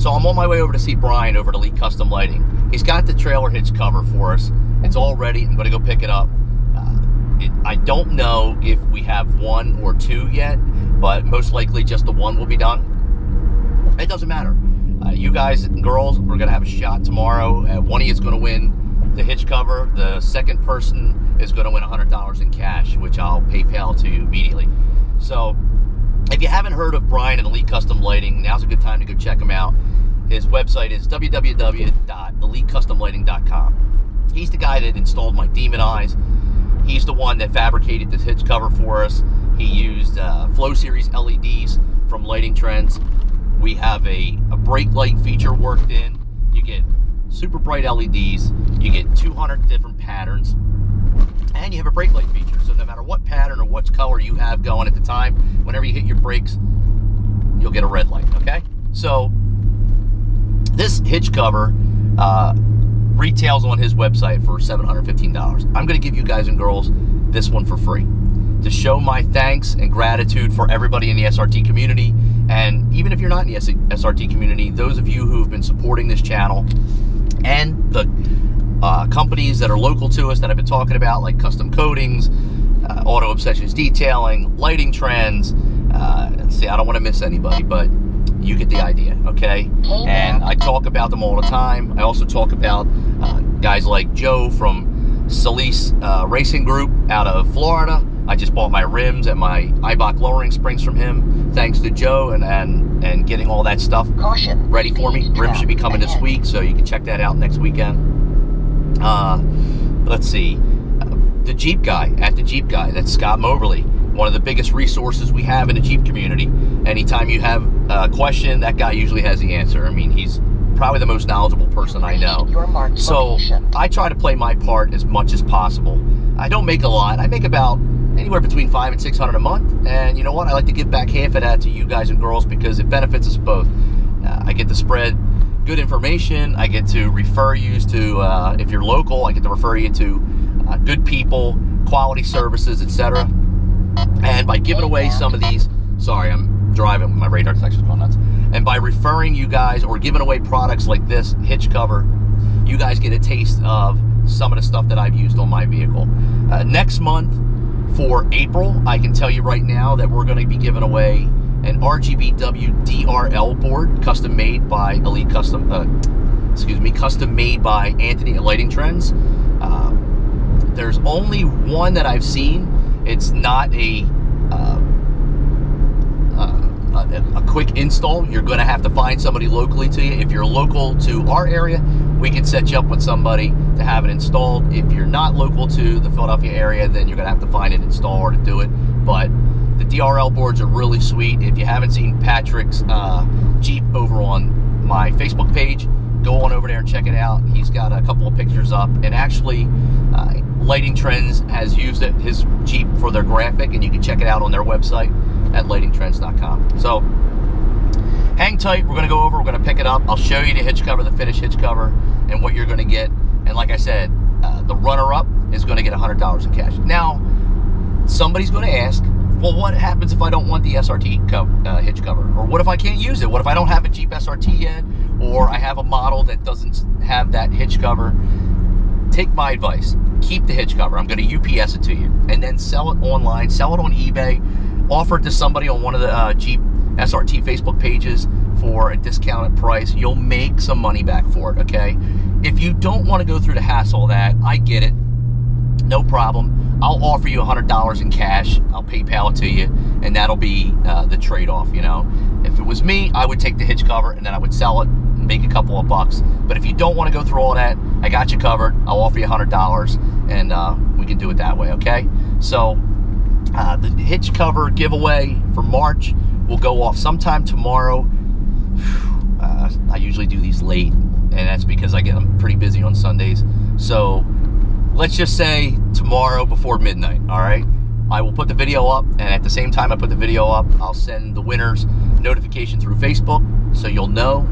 So I'm on my way over to see Brian over at Elite Custom Lighting. He's got the trailer hitch cover for us. It's all ready. I'm going to go pick it up. I don't know if we have one or two yet, but most likely just the one will be done. It doesn't matter. You guys and girls, we're going to have a shot tomorrow. One of you is going to win the hitch cover. The second person is going to win $100 in cash, which I'll PayPal to you immediately. So if you haven't heard of Brian and Elite Custom Lighting, now's a good time to go check him out. His website is www.elitecustomlighting.com. He's the guy that installed my Demon Eyes. He's the one that fabricated this hitch cover for us. He used Flow Series LEDs from Lighting Trends. We have a brake light feature worked in. You get super bright LEDs. You get 200 different patterns. And you have a brake light feature. So no matter what pattern or what color you have going at the time, whenever you hit your brakes, you'll get a red light, okay? So this hitch cover retails on his website for $715. I'm going to give you guys and girls this one for free to show my thanks and gratitude for everybody in the SRT community. And even if you're not in the SRT community, those of you who have been supporting this channel and the companies that are local to us that I've been talking about, like Custom Coatings, Auto Obsessions Detailing, Lighting Trends. Let's see, I don't want to miss anybody, but you get the idea, okay? And I talk about them all the time. I also talk about guys like Joe from Solis Racing Group out of Florida. I just bought my rims and my Eibach lowering springs from him, thanks to Joe and getting all that stuff ready for me. Rims should be coming this week, so you can check that out next weekend. Let's see, the Jeep guy, that's Scott Moberly, one of the biggest resources we have in the Jeep community. Anytime you have a question, that guy usually has the answer. I mean, he's probably the most knowledgeable person I know. So I try to play my part as much as possible. I don't make a lot. I make about anywhere between $500 and $600 a month. And you know what? I like to give back half of that to you guys and girls because it benefits us both. I get to spread good information. I get to refer you to, if you're local, I get to refer you to good people, quality services, etc. And by giving away some of these, sorry, I'm driving, my radar detector's going nuts. And by referring you guys or giving away products like this hitch cover, you guys get a taste of some of the stuff that I've used on my vehicle. Next month for April, I can tell you right now that we're going to be giving away an RGBW DRL board, custom made by custom made by Anthony at Lighting Trends. There's only one that I've seen. It's not a quick install. You're going to have to find somebody locally to you. If you're local to our area, we can set you up with somebody to have it installed. If you're not local to the Philadelphia area, then you're going to have to find an installer to do it. But the DRL boards are really sweet. If you haven't seen Patrick's Jeep over on my Facebook page, go on over there and check it out. He's got a couple of pictures up. And actually, Lighting Trends has used his Jeep for their graphic, and you can check it out on their website at lightingtrends.com. So hang tight. We're going to go over. We're going to pick it up. I'll show you the hitch cover, the finished hitch cover, and what you're going to get. And like I said, the runner-up is going to get $100 in cash. Now, somebody's going to ask, well, what happens if I don't want the SRT hitch cover? Or what if I can't use it? What if I don't have a Jeep SRT yet? Or I have a model that doesn't have that hitch cover? Take my advice. Keep the hitch cover. I'm going to UPS it to you. And then sell it online. Sell it on eBay. Offer it to somebody on one of the Jeep SRT Facebook pages for a discounted price. You'll make some money back for it, okay? If you don't want to go through the hassle of that, I get it. No problem. I'll offer you $100 in cash. I'll PayPal it to you, and that'll be the trade-off, you know? If it was me, I would take the hitch cover, and then I would sell it and make a couple of bucks. But if you don't want to go through all that, I got you covered. I'll offer you $100, and we can do it that way, okay? So the hitch cover giveaway for March will go off sometime tomorrow. I usually do these late, and that's because I'm pretty busy on Sundays. So let's just say tomorrow before midnight, all right? I will put the video up, and at the same time I put the video up, I'll send the winner's notification through Facebook, so you'll know.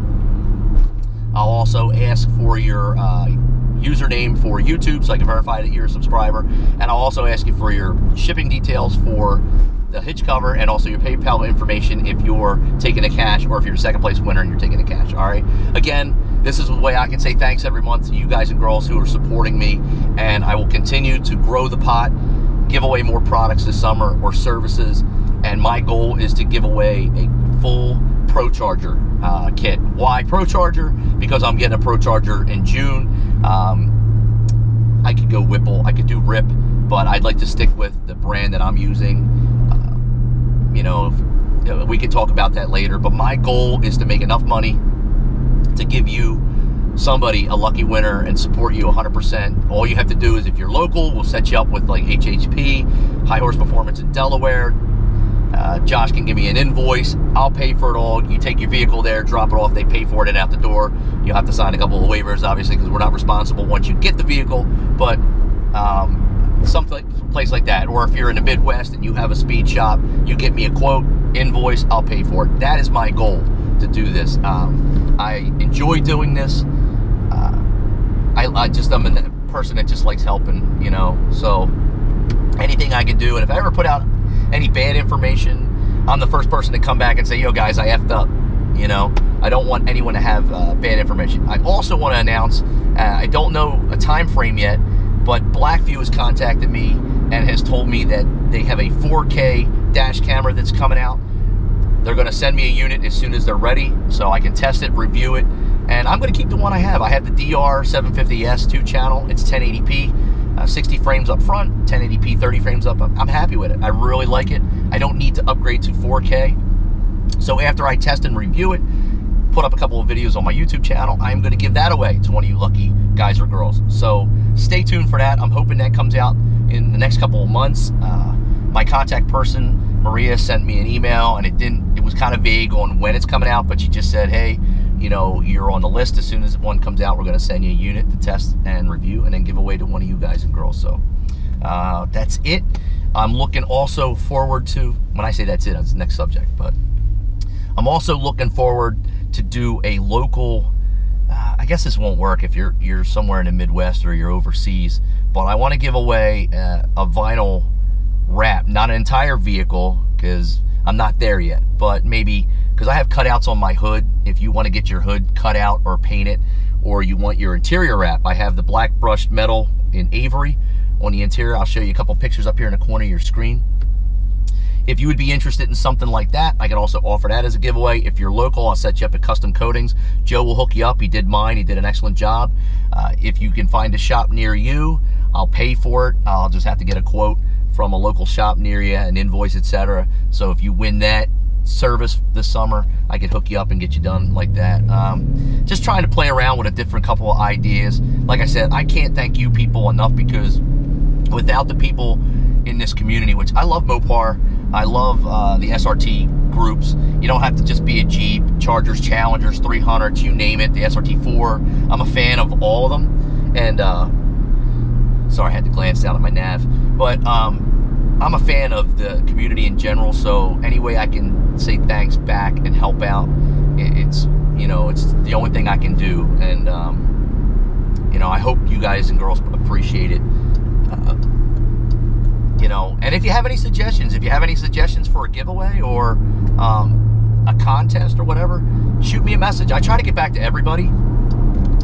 I'll also ask for your username for YouTube, so I can verify that you're a subscriber, and I'll also ask you for your shipping details for the hitch cover, and also your PayPal information if you're taking the cash, or if you're a second place winner and you're taking the cash, all all right? Again, this is the way I can say thanks every month to you guys and girls who are supporting me, and I will continue to grow the pot, give away more products this summer or services, and my goal is to give away a full Pro Charger kit. Why Pro Charger? Because I'm getting a Pro Charger in June. I could go Whipple, I could do Rip, but I'd like to stick with the brand that I'm using. You know, we could talk about that later, but my goal is to make enough money to give you somebody a lucky winner and support you 100%. All you have to do is, if you're local, we'll set you up with like HHP, High Horse Performance in Delaware. Josh can give me an invoice. I'll pay for it all. You take your vehicle there, drop it off. They pay for it and out the door. You'll have to sign a couple of waivers, obviously, because we're not responsible once you get the vehicle. But some place like that. Or if you're in the Midwest and you have a speed shop, you get me a quote, invoice, I'll pay for it. That is my goal, to do this. I enjoy doing this. I'm a person that just likes helping, you know. So anything I can do, and if I ever put out any bad information, I'm the first person to come back and say, yo guys, I effed up. You know, I don't want anyone to have bad information. I also want to announce, I don't know a time frame yet, but Blackview has contacted me and has told me that they have a 4K dash camera that's coming out. They're going to send me a unit as soon as they're ready, so I can test it, review it, and I'm going to keep the one I have. I have the DR750S 2-channel. It's 1080p, 60 frames up front, 1080p, 30 frames up. I'm happy with it. I really like it. I don't need to upgrade to 4K. So after I test and review it, put up a couple of videos on my YouTube channel, I'm going to give that away to one of you lucky guys or girls. So stay tuned for that. I'm hoping that comes out in the next couple of months. My contact person, Maria, sent me an email, and it was kind of vague on when it's coming out, but she just said, hey, you know, you're on the list. As soon as one comes out, we're going to send you a unit to test and review and then give away to one of you guys and girls. So that's it. I'm looking also forward to, when I say that's it, that's the next subject, but I'm also looking forward to do a local, I guess this won't work if you're somewhere in the Midwest or you're overseas, but I want to give away a vinyl wrap, not an entire vehicle, because I'm not there yet, but maybe, because I have cutouts on my hood. If you want to get your hood cut out or paint it, or you want your interior wrap, I have the black brushed metal in Avery on the interior. I'll show you a couple pictures up here in the corner of your screen. If you would be interested in something like that, I can also offer that as a giveaway. If you're local, I'll set you up at Custom Coatings. Joe will hook you up. He did mine. He did an excellent job. If you can find a shop near you, I'll pay for it. I'll just have to get a quote from a local shop near you, an invoice, etc. So if you win that service this summer, I could hook you up and get you done like that. Just trying to play around with a different couple of ideas. Like I said, I can't thank you people enough, because without the people in this community, which I love Mopar, I love the SRT groups. You don't have to just be a Jeep, Chargers, Challengers, 300s, you name it, the SRT4. I'm a fan of all of them. And sorry, I had to glance down at my nav. But I'm a fan of the community in general, so any way I can say thanks back and help out, it's, you know, it's the only thing I can do. And you know, I hope you guys and girls appreciate it. You know, and if you have any suggestions, for a giveaway or a contest or whatever, shoot me a message. I try to get back to everybody.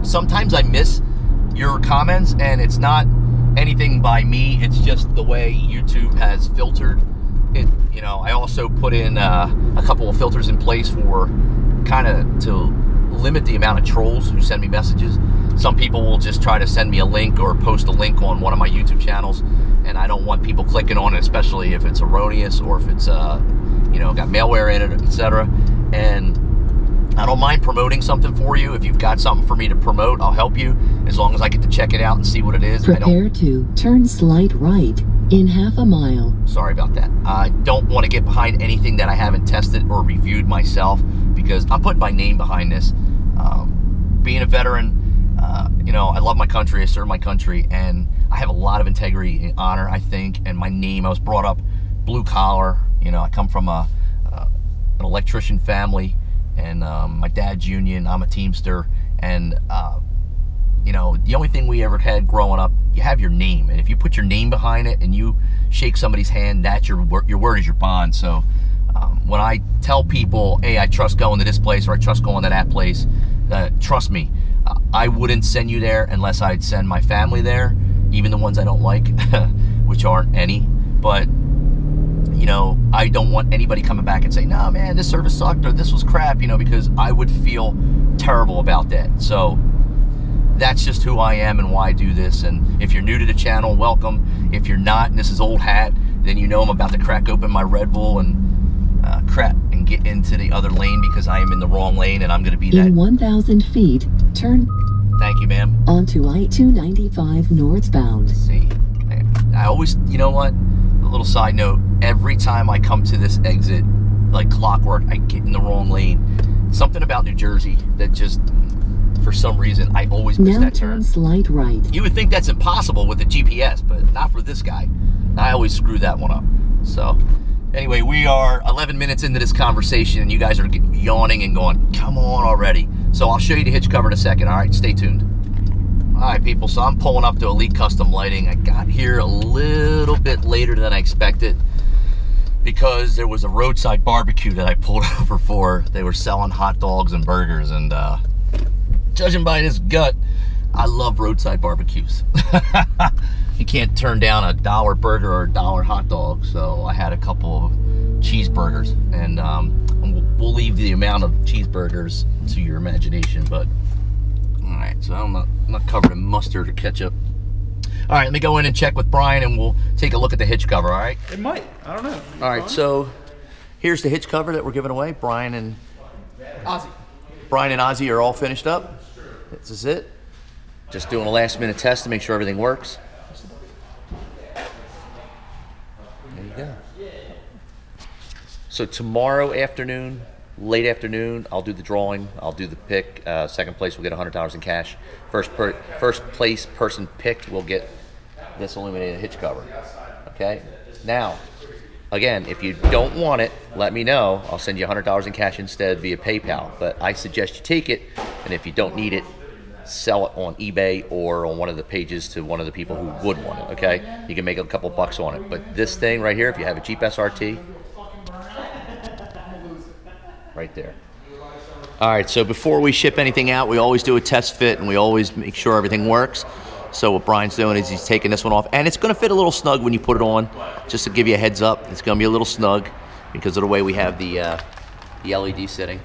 Sometimes I miss your comments, and it's not anything by me, it's just the way YouTube has filtered it. You know, I also put in a couple of filters in place for kind of to limit the amount of trolls who send me messages. Some people will just try to send me a link or post a link on one of my YouTube channels, and I don't want people clicking on it, especially if it's erroneous or if it's you know, got malware in it, etc. And I don't mind promoting something for you. If you've got something for me to promote, I'll help you, as long as I get to check it out and see what it is. Prepare to turn slight right in half a mile. Sorry about that. I don't want to get behind anything that I haven't tested or reviewed myself, because I'm putting my name behind this. Being a veteran, you know, I love my country, I serve my country, and I have a lot of integrity and honor, I think, and my name, I was brought up blue collar. You know, I come from an electrician family, and my dad's union, I'm a Teamster, and you know, the only thing we ever had growing up, you have your name, and if you put your name behind it and you shake somebody's hand, that's your word is your bond. So When I tell people, hey, I trust going to this place or I trust going to that place, trust me, I wouldn't send you there unless I'd send my family there, even the ones I don't like, which aren't any. But, you know, I don't want anybody coming back and saying, no, man, this service sucked or this was crap, you know, because I would feel terrible about that. So that's just who I am and why I do this. And if you're new to the channel, welcome. If you're not, and this is old hat, then you know I'm about to crack open my Red Bull and crap and get into the other lane because I am in the wrong lane and I'm going to be that. In 1,000 feet, turn. Thank you, ma'am. Onto I-295 northbound. Let's see. I always, you know what? A little side note. Every time I come to this exit, like clockwork, I get in the wrong lane. Something about New Jersey that just, for some reason, I always miss that turn. Now turn slight right. You would think that's impossible with the GPS, but not for this guy. I always screw that one up. So, anyway, we are 11 minutes into this conversation, and you guys are yawning and going, come on already. So I'll show you the hitch cover in a second, all right? Stay tuned. All right, people, so I'm pulling up to Elite Custom Lighting. I got here a little bit later than I expected because there was a roadside barbecue that I pulled over for. They were selling hot dogs and burgers, and judging by this gut, I love roadside barbecues. You can't turn down a $1 burger or a $1 hot dog, so I had a couple of cheeseburgers, and we'll leave the amount of cheeseburgers to your imagination. But all right, so I'm not covered in mustard or ketchup. All right, let me go in and check with Brian, and we'll take a look at the hitch cover. All right? It might. I don't know. All right, so here's the hitch cover that we're giving away. Brian and Ozzy are all finished up. This is it. Just doing a last-minute test to make sure everything works. There you go. So tomorrow afternoon, late afternoon, I'll do the drawing. I'll do the pick. Second place will get $100 in cash. First place person picked will get this illuminated hitch cover. Okay? Now, again, if you don't want it, let me know. I'll send you $100 in cash instead via PayPal. But I suggest you take it, and if you don't need it, sell it on eBay or on one of the pages to one of the people who would want it, okay? You can make a couple bucks on it. But this thing right here, if you have a Jeep SRT, right there. All right, so before we ship anything out, we always do a test fit and we always make sure everything works. So what Brian's doing is he's taking this one off, and it's gonna fit a little snug when you put it on, just to give you a heads up. It's gonna be a little snug because of the way we have the LED sitting.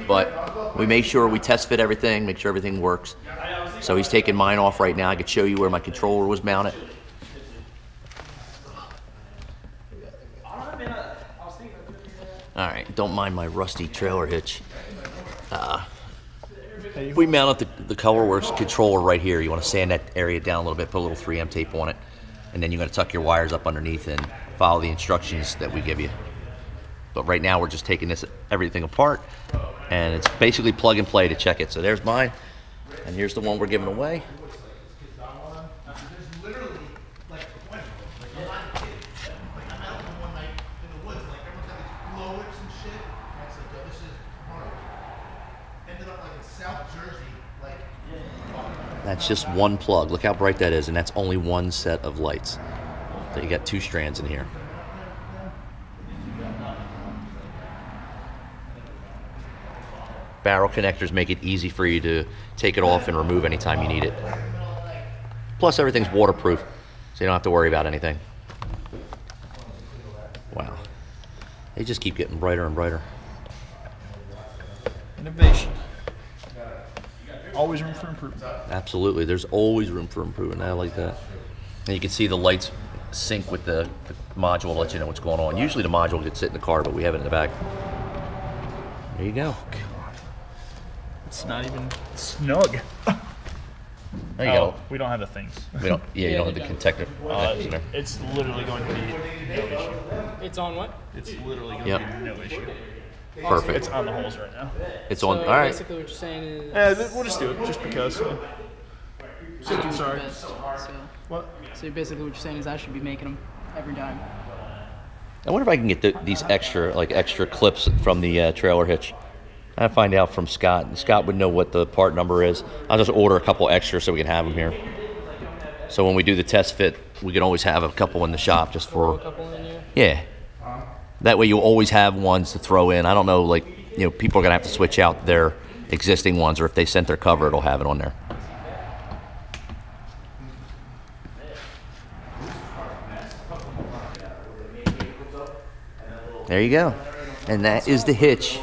But we make sure we test fit everything, make sure everything works. So he's taking mine off right now. I could show you where my controller was mounted. All right, don't mind my rusty trailer hitch. We mounted the ColorWorks controller right here. You want to sand that area down a little bit, put a little 3M tape on it, and then you're going to tuck your wires up underneath and follow the instructions that we give you. But right now we're just taking everything apart, and it's basically plug and play to check it. So there's mine, and here's the one we're giving away. That's just one plug. Look how bright that is, and that's only one set of lights. So you got 2 strands in here. Barrel connectors make it easy for you to take it off and remove anytime you need it. Plus everything's waterproof, so you don't have to worry about anything. Wow. They just keep getting brighter and brighter. Innovation. Always room for improvement. Absolutely, there's always room for improvement. I like that. And you can see the lights sync with the module to let you know what's going on. Usually the module gets sit in the car, but we have it in the back. There you go. God. It's not even snug. There you go. We don't have the things. We don't. Yeah, you don't have the connector. It's literally going to be no issue. It's on what? It's literally going to be no issue. Perfect. It's on the holes right now. It's So on. All right. basically what you're saying is... We'll just do it, just because. So sorry. What? So basically what you're saying is I should be making them every time. I wonder if I can get these extra clips from the trailer hitch. I find out from Scott. And Scott would know what the part number is. I'll just order a couple extra so we can have them here. So when we do the test fit, we can always have a couple in the shop just for. Throw a couple in here. Yeah. That way you'll always have ones to throw in. I don't know, like, you know, people are going to have to switch out their existing ones, or if they sent their cover, it'll have it on there. There you go. And that is the hitch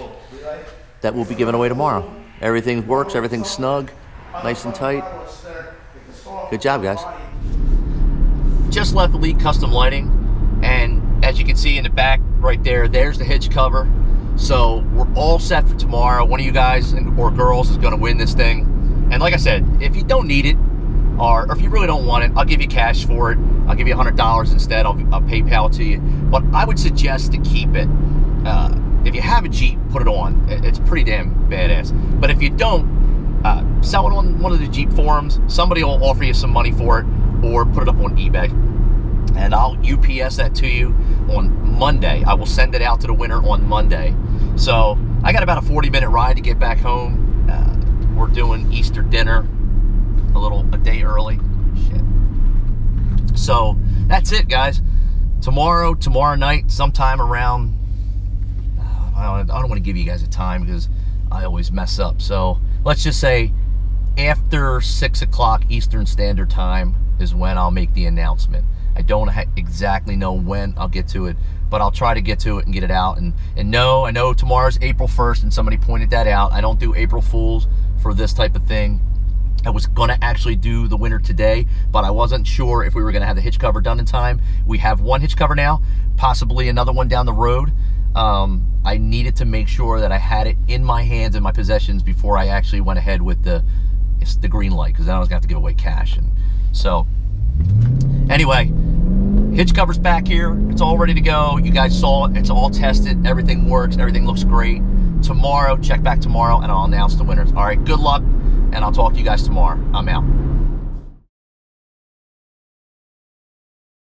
that we'll be giving away tomorrow. Everything works, everything's snug, nice and tight. Good job, guys. Just left Elite Custom Lighting, and as you can see in the back right there, there's the hitch cover. So we're all set for tomorrow. One of you guys or girls is going to win this thing. And like I said, if you don't need it, or if you really don't want it, I'll give you cash for it. I'll give you $100 instead. I'll PayPal to you. But I would suggest to keep it. If you have a Jeep, put it on. It's pretty damn badass. But if you don't, sell it on one of the Jeep forums. Somebody will offer you some money for it, or put it up on eBay. And I'll UPS that to you on Monday. I will send it out to the winner on Monday. So I got about a 40-minute ride to get back home. We're doing Easter dinner a day early. Shit. So that's it, guys. Tomorrow night, sometime around, I don't want to give you guys a time because I always mess up. So let's just say after 6 o'clock Eastern Standard Time is when I'll make the announcement. I don't exactly know when I'll get to it, but I'll try to get to it and get it out. And no, I know tomorrow's April 1st, and somebody pointed that out. I don't do April Fools for this type of thing. I was going to actually do the winner today, but I wasn't sure if we were going to have the hitch cover done in time. We have one hitch cover now, possibly another one down the road. I needed to make sure that I had it in my hands, in my possessions, before I actually went ahead with the green light, because then I was going to have to give away cash. And so anyway, hitch cover's back here. It's all ready to go. You guys saw it. It's all tested. Everything works. Everything looks great. Tomorrow, check back tomorrow, and I'll announce the winners. All right, good luck, and I'll talk to you guys tomorrow. I'm out.